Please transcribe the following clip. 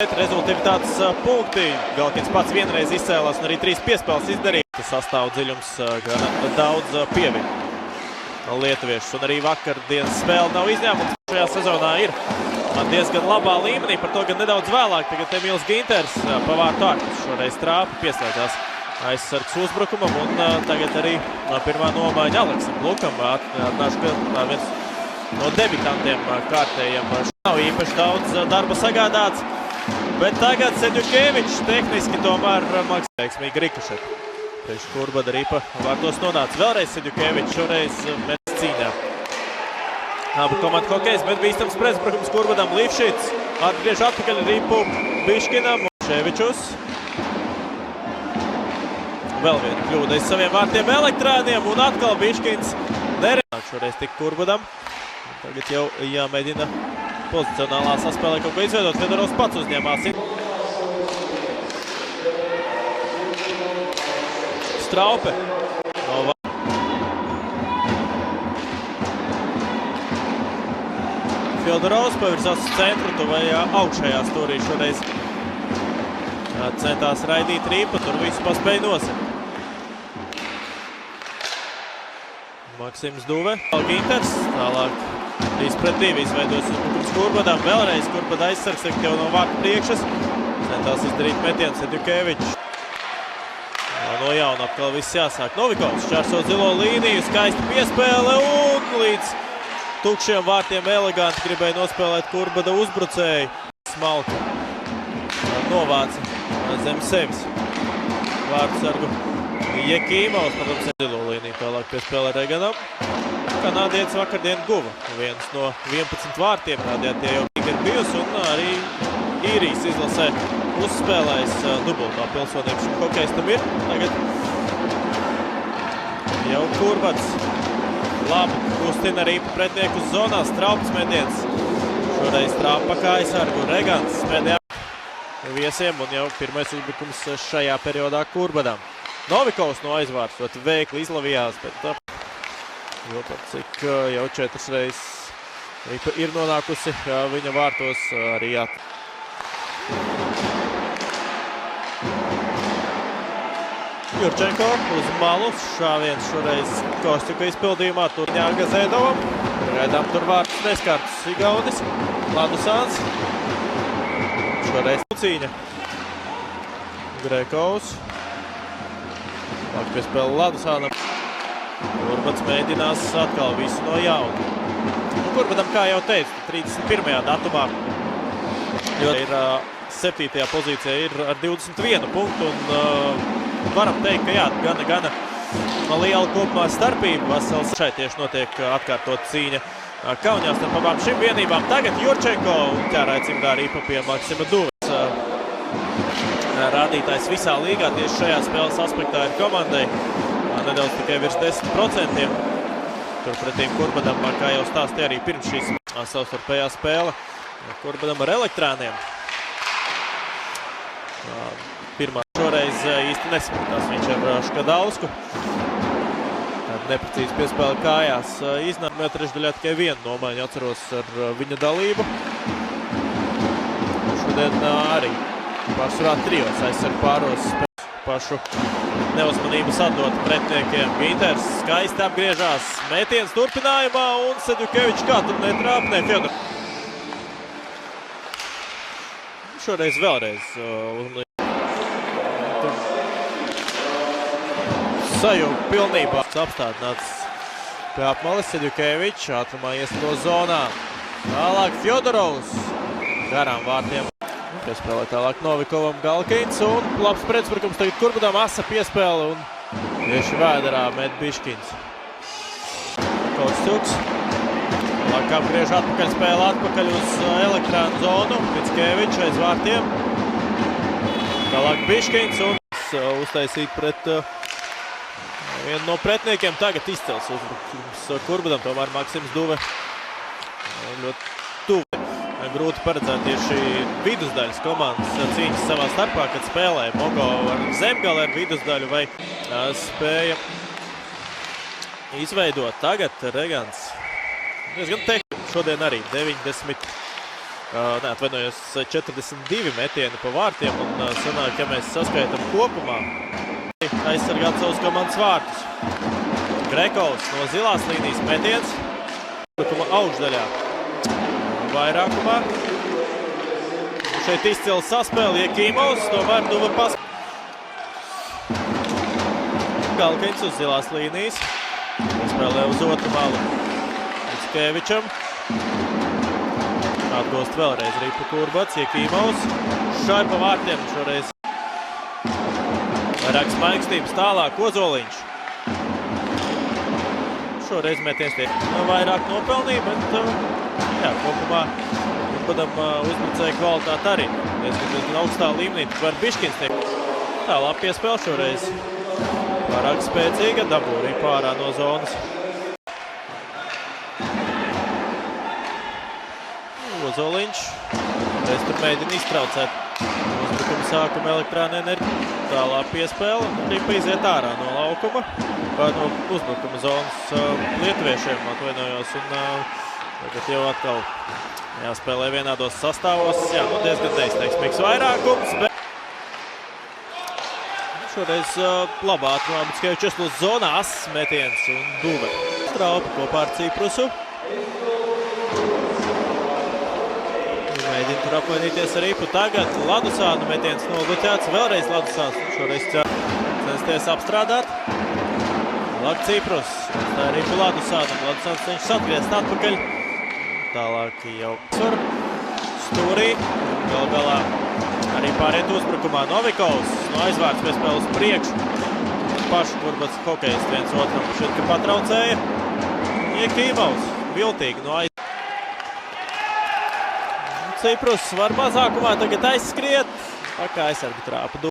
Rezultāts punkti. Galkins pats vienreiz izcēlās un arī 3 piespēles izdarīja. Tas sastāv dziļums gan daudz pieviņu lietuviešus. Un arī vakardienas spēle nav izņēmums. Šajā sezonā ir diezgan labā līmenī, par to gan nedaudz vēlāk. Tagad Emīls Ginters pa vārtu ārpus. Šoreiz trāpi pieslēdzās aizsargs uzbrukumam un tagad arī pirmā nomaiņa Aleksam Lukam. Atnāšu viens no debitantiem kārtējiem. Nav īpaši daudz darba sagādāts. Bet tagad Seďukevičs tehniski tomēr veiksmīgi rikušet. Priekš Kurbada arī pa vārtos nonāca vēlreiz Seďukevičs, šoreiz mēs cīņā. Abu komandu hokejs, bet bīstams pretuzbrukums Kurbadam. Livšits atgriež atpakaļ ripu Biškinam. Ševičus. Vēl viena kļūda aiz saviem vārtiem Elektrāniem un atkal Biškins neredz. Šoreiz tik Kurbadam. Tagad jau jāmēģina pozicionālā saspēlē kaut ko izveidot. Fedorovs pats uzņēmās. Straupe. Fedorovs pavirzās uz centru, tuvajā augšējā stūrī šoreiz. Centās raidīt ripu, tur visu paspēja nosekt. Maksims Duve. Ginters, tālāk 3-2 izveidos uzbrukums Kurbadam. Vēlreiz Kurbada aizsargs jau no vārtu priekšas. Centās izdarīt metienu Seďukevičs. No jauna atkal viss jāsāk. Novikovs šķērso zilo līniju, skaisti piespēle un līdz tukšiem vārtiem eleganti gribēja nospēlēt Kurbada uzbrucēju. Smalka novāca zem sevis vārtsargu Jekīmovs, protams, zilo līniju tālāk piespēlē Reganam. Kanādietis vakardien guva viens no 11 vārtiem, kādējā tie jau ir bijusi un arī īrijas izlasē uzspēlējis dubultā pilsonību šim hokejistam ir. Tagad jau Kurbads labi kustina ripu pretnieku zonā, Straupas metiens. Šoreiz trāpa kā aizsargu Regans smēdē viesiem un jau pirmais uzbrukums šajā periodā Kurbadam. Novikovs no aizvārds ļoti veikli izlavījās, bet jo pat cik jau 4 reizes ripa ir nonākusi viņa vārtos arī Jurčenko uz malu, šāviens šoreiz Kostjuka izpildījumā, tur Ņāga Zēdovam. Gaidām tur vārtus neskārtus Igaunis, Ladusāns. Šoreiz cīņa. Grekovs. Lāk piespēle Ladusānam. Kurbads mēģinās atkal visu no jauna. Kurbadam, kā jau teicu, 31. datumā ir 7. pozīcija ir ar 21 punktu un varam teikt, ka jā, gana liela kopumā starpība. Vasels šeit tieši notiek atkārtot cīņa Kaunijā starp abām šīm vienībām. Tagad Jurčenko un ķērāja cimdā ripa pie Maksima Duves. Rādītājs visā līgā tieši šajā spēles aspektā ir komandai. Nedaudz tikai virs 10%. Turpretīm Kurbadam, kā jau stāstīja arī pirms šīs savstarpējā spēle, Kurbadam ar Elektrāniem. Pirmā šoreiz īsti nesapratās viņš ar Škadausku. Tad neprecīzi piespēle kājās iznāk. Trešdaļā tikai vienu nomaiņu atceros ar viņa dalību. Šodien arī pārsvarā trijos aizsarg pāros pašu neuzmanības atdot pretniekiem. Ginters skaisti apgriežās. Mētiens turpinājumā un Seďukevičs kā tur netrāpnē Fjodor. Šoreiz vēlreiz sajūg pilnībā apstādināts pie apmalis Seďukevičs. Ātrumā iesito zonā. Tālāk Fjodorovs garām vārtiem. Piespēlē tālāk Novikovam Galkins un labs pretuzbrukums tagad Kurbadam, asa piespēle un tieši vēderā met Biškins. Kostjuks. Tālāk apgriež atpakaļ spēle atpakaļ uz Elektrānu zonu. Mickevičs aiz vārtiem. Tālāk Biškins un uztaisīt pret vienu no pretniekiem. Tagad izcels uzbrukums Kurbadam, tomēr Maksims Duve ļoti tuvi. Grūti paredzēt tieši vidusdaļas komandas cīņas savā starpā, kad spēlē Mogo ar zemgali ar vidusdaļu vai spēja izveidot. Tagad Regans diezgan tehniski. Šodien arī 90 Neatvainojos 42 metieni pa vārtiem un sanāk, ja mēs saskaitam kopumā, aizsargāt savus komandas vārtus. Grekovs no zilās līnijas metiens, augšdaļā vairākumā. Šeit izcila saspēli Jekīmovs, tomēr tuva pas. Galkeņs uz zilās līnijas, spēlē uz otru malu Mickevičam. Atgūst vēlreiz Ripa Kurbats, Jekīmovs. Šai pa vārtiem šoreiz. Vairāk smaigstības tālāk Ozoliņš. Šoreiz metiens tiek vairāk nopelnīja, bet kopumā uzbrucēja kvalitāte arī. Diezgan augstā līmenī, var Biškins tiek. Tālāk piespēl šoreiz. Pārāk spēcīga, dabū arī pārā no zonas. Ozoliņš. Reiz tur mēģina iztraucēt uzbrukuma sākuma elektrāna enerģiju. Tālāk piespēle un arī iziet ārā no laukuma. Vai no uzbrukuma zonas lietuviešiem atvainojos. Un tagad jau atkal jāspēlē vienādos sastāvos. Jā, diezgan neizteiksmīgs vairākums. Bet šoreiz labā atrunā Mickevičs uz zonā, ass metiens un Duve. Straupi kopā ar Ciprusu. Mēģina tur apvainīties ar Ripu. Tagad Ladusānu metiens nogluķēts. Vēlreiz Ladusāns. Šoreiz censties apstrādāt. Lāk Ciprus. Tā ir Ripu Ladusānam. Ladusāns cenšas atgriezt atpakaļ. Tālāk jau svar. Stūrī. Galā arī pāriet uzbrukumā Novikovs. No aizvārds piespēl uz priekšu. Pašu Kurbats hokejist viens otram. Šeit, ka patraucēja. Jekīmovs. Viltīgi no aizvārds. Ciprus var mazākumā tagad aizskriet. Tā kā aizsargu trāpa.